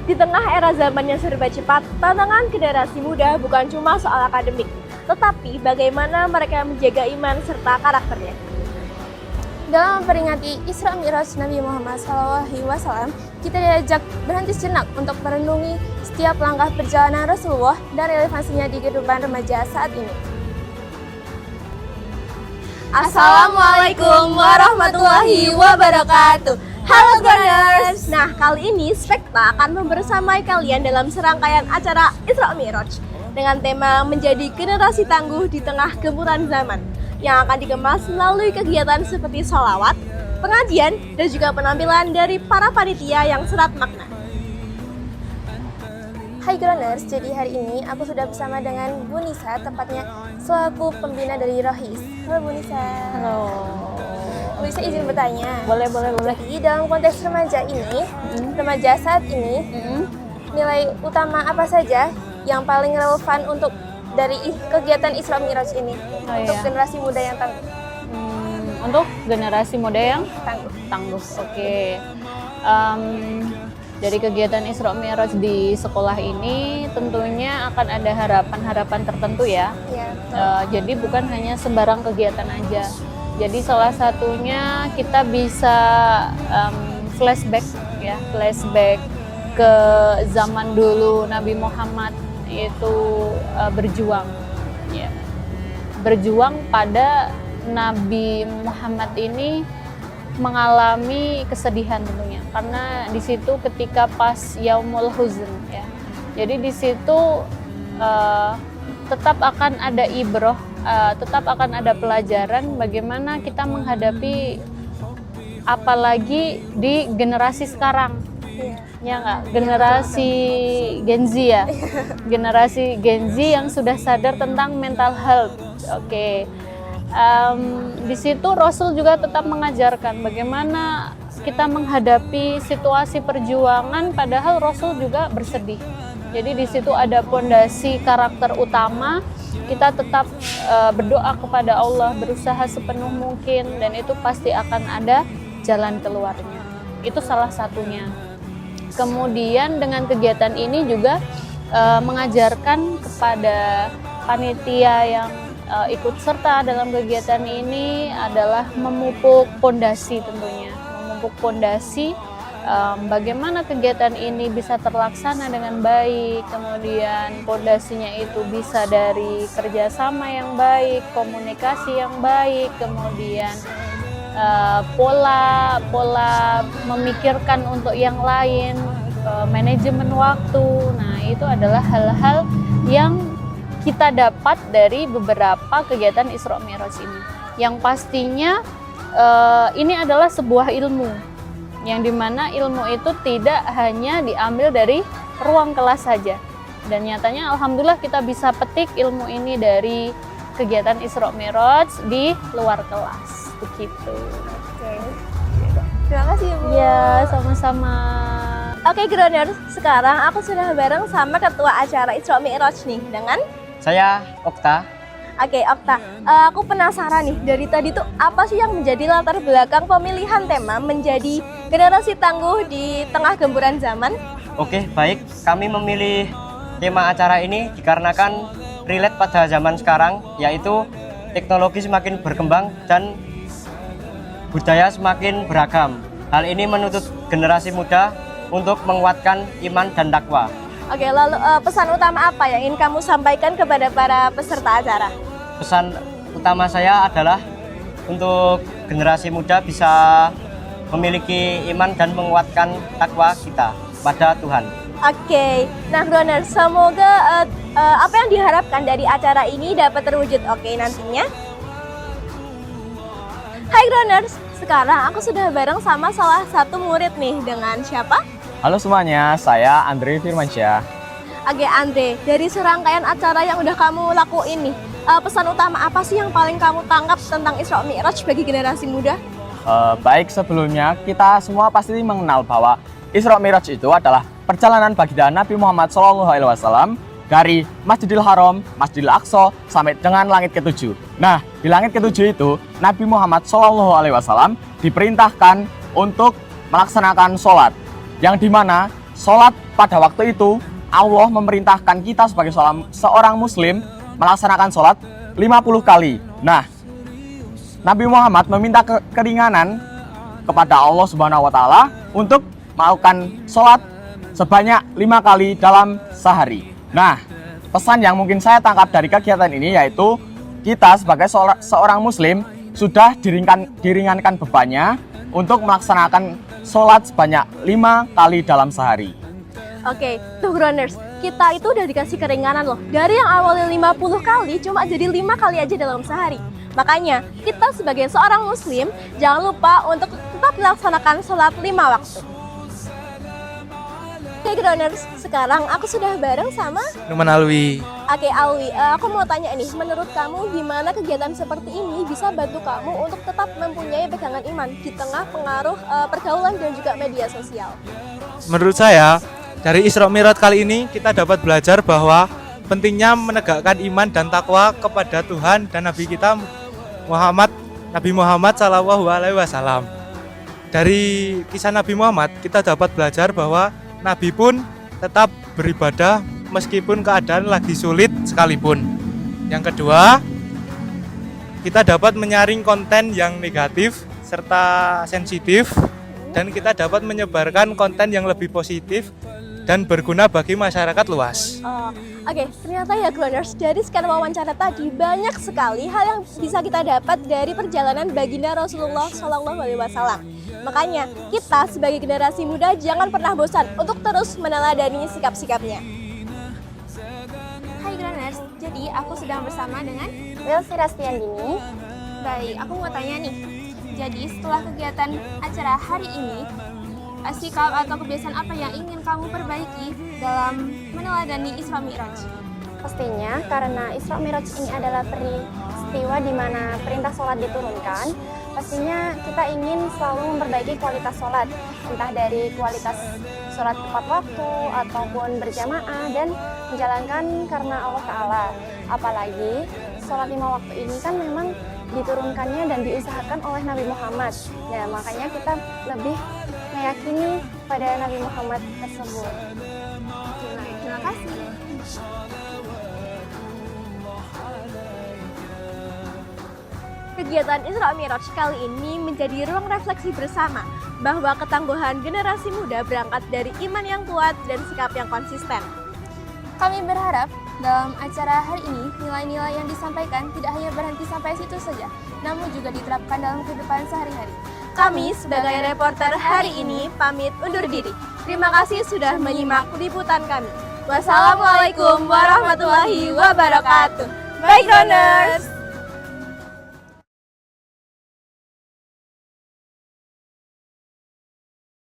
Di tengah era zaman yang serba cepat, tantangan generasi muda bukan cuma soal akademik, tetapi bagaimana mereka menjaga iman serta karakternya. Dalam memperingati Isra Mi'raj Nabi Muhammad SAW, kita diajak berhenti sejenak untuk merenungi setiap langkah perjalanan Rasulullah dan relevansinya di kehidupan remaja saat ini. Assalamualaikum warahmatullahi wabarakatuh. Halo Grounders! Nah, kali ini Spekta akan membersamai kalian dalam serangkaian acara Isra Mi'raj dengan tema menjadi generasi tangguh di tengah gempuran zaman yang akan dikemas melalui kegiatan seperti sholawat, pengajian, dan juga penampilan dari para panitia yang serat makna. Hai Grounders, jadi hari ini aku sudah bersama dengan Bu Nisa, tepatnya selaku pembina dari Rohis. Halo Bu Nisa. Halo. Bu Nisa izin bertanya. Boleh. Jadi dalam konteks remaja ini, remaja saat ini, nilai utama apa saja yang paling relevan untuk dari kegiatan Isra Mi'raj ini untuk generasi muda yang tangguh? Untuk generasi muda yang Tangguh. Oke. Dari kegiatan Isra Mi'raj di sekolah ini tentunya akan ada harapan-harapan tertentu ya. Iya. Jadi bukan hanya sembarang kegiatan aja. Jadi salah satunya kita bisa flashback ke zaman dulu Nabi Muhammad itu berjuang. Ya. Berjuang pada Nabi Muhammad ini mengalami kesedihan tentunya karena di situ ketika pas Yaumul Huzn ya. Jadi di situ tetap akan ada ibroh, tetap akan ada pelajaran bagaimana kita menghadapi apalagi di generasi sekarang. Ya nggak, generasi Gen Z ya, generasi Gen Z yang sudah sadar tentang mental health. Oke. Di situ Rasul juga tetap mengajarkan bagaimana kita menghadapi situasi perjuangan padahal Rasul juga bersedih. Jadi di situ ada pondasi karakter utama, kita tetap berdoa kepada Allah, berusaha sepenuh mungkin dan itu pasti akan ada jalan keluarnya. Itu salah satunya. Kemudian dengan kegiatan ini juga mengajarkan kepada panitia yang ikut serta dalam kegiatan ini adalah memupuk pondasi tentunya, memupuk pondasi bagaimana kegiatan ini bisa terlaksana dengan baik, kemudian pondasinya itu bisa dari kerjasama yang baik, komunikasi yang baik, kemudian pola memikirkan untuk yang lain, manajemen waktu. Nah, itu adalah hal-hal yang kita dapat dari beberapa kegiatan Isra Mi'raj ini. Yang pastinya ini adalah sebuah ilmu, yang dimana ilmu itu tidak hanya diambil dari ruang kelas saja. Dan nyatanya Alhamdulillah kita bisa petik ilmu ini dari kegiatan Isra Mi'raj di luar kelas. Begitu. Oke. Terima kasih Bu. Ya, sama-sama. Oke Grounders, sekarang aku sudah bareng sama ketua acara Isra Mi'raj nih dengan Saya Okta. Oke, Okta, aku penasaran nih, dari tadi tuh apa sih yang menjadi latar belakang pemilihan tema menjadi generasi tangguh di tengah gempuran zaman? Oke, baik. Kami memilih tema acara ini dikarenakan relate pada zaman sekarang, yaitu teknologi semakin berkembang dan budaya semakin beragam. Hal ini menuntut generasi muda untuk menguatkan iman dan takwa. Oke, lalu pesan utama apa yang ingin kamu sampaikan kepada para peserta acara? Pesan utama saya adalah untuk generasi muda bisa memiliki iman dan menguatkan takwa kita pada Tuhan. Oke, nah Grounders, semoga apa yang diharapkan dari acara ini dapat terwujud. Oke, nantinya. Hai Grounders, sekarang aku sudah bareng sama salah satu murid nih, dengan siapa? Halo semuanya, saya Andre Firmansyah. Oke Andre, dari serangkaian acara yang udah kamu lakuin nih, pesan utama apa sih yang paling kamu tangkap tentang Isra Mi'raj bagi generasi muda? Baik, sebelumnya kita semua pasti mengenal bahwa Isra Mi'raj itu adalah perjalanan baginda Nabi Muhammad SAW dari Masjidil Haram, Masjidil Aqsa sampai dengan langit ketujuh. Nah, di langit ketujuh itu Nabi Muhammad SAW diperintahkan untuk melaksanakan sholat, yang dimana sholat pada waktu itu Allah memerintahkan kita sebagai seorang muslim melaksanakan sholat 50 kali. Nah, Nabi Muhammad meminta keringanan kepada Allah Subhanahu wa taala untuk melakukan sholat sebanyak 5 kali dalam sehari. Nah, pesan yang mungkin saya tangkap dari kegiatan ini yaitu kita sebagai seorang muslim sudah diringankan bebannya untuk melaksanakan sholat sebanyak 5 kali dalam sehari. Oke, tuh Grounders, kita itu udah dikasih keringanan loh. Dari yang awalnya 50 kali, cuma jadi 5 kali aja dalam sehari. Makanya, kita sebagai seorang muslim, jangan lupa untuk tetap melaksanakan sholat 5 waktu. Oke Grounders, sekarang aku sudah bareng sama Numan Alwi. Oke Alwi, aku mau tanya nih, menurut kamu gimana kegiatan seperti ini bisa bantu kamu untuk tetap mempunyai pegangan iman di tengah pengaruh pergaulan dan juga media sosial? Menurut saya, dari Isra Mi'raj kali ini kita dapat belajar bahwa pentingnya menegakkan iman dan takwa kepada Tuhan dan Nabi kita Nabi Muhammad SAW. Dari kisah Nabi Muhammad kita dapat belajar bahwa Nabi pun tetap beribadah meskipun keadaan lagi sulit sekalipun. Yang kedua, kita dapat menyaring konten yang negatif serta sensitif dan kita dapat menyebarkan konten yang lebih positif dan berguna bagi masyarakat luas. Oke, ternyata ya Grounders, dari sekian wawancara tadi banyak sekali hal yang bisa kita dapat dari perjalanan baginda Rasulullah SAW. Makanya kita sebagai generasi muda jangan pernah bosan untuk terus meneladani sikap-sikapnya. Hai Grounders, jadi aku sedang bersama dengan Welsi Rastiandini. Baik, aku mau tanya nih. Jadi setelah kegiatan acara hari ini, sikap atau kebiasaan apa yang ingin kamu perbaiki dalam meneladani Isra Mi'raj? Pastinya karena Isra Mi'raj ini adalah peristiwa di mana perintah sholat diturunkan, pastinya kita ingin selalu memperbaiki kualitas sholat, entah dari kualitas sholat tepat waktu ataupun berjamaah dan menjalankan karena Allah Ta'ala. Apalagi sholat 5 waktu ini kan memang diturunkannya dan diusahakan oleh Nabi Muhammad. Nah, makanya kita lebih meyakini pada Nabi Muhammad tersebut. Terima kasih. Kegiatan Isra Mi'raj kali ini menjadi ruang refleksi bersama bahwa ketangguhan generasi muda berangkat dari iman yang kuat dan sikap yang konsisten. Kami berharap dalam acara hari ini nilai-nilai yang disampaikan tidak hanya berhenti sampai situ saja, namun juga diterapkan dalam kehidupan sehari-hari. Kami sebagai reporter hari ini pamit undur diri. Terima kasih sudah menyimak liputan kami. Wassalamualaikum warahmatullahi wabarakatuh. Bye Grounders!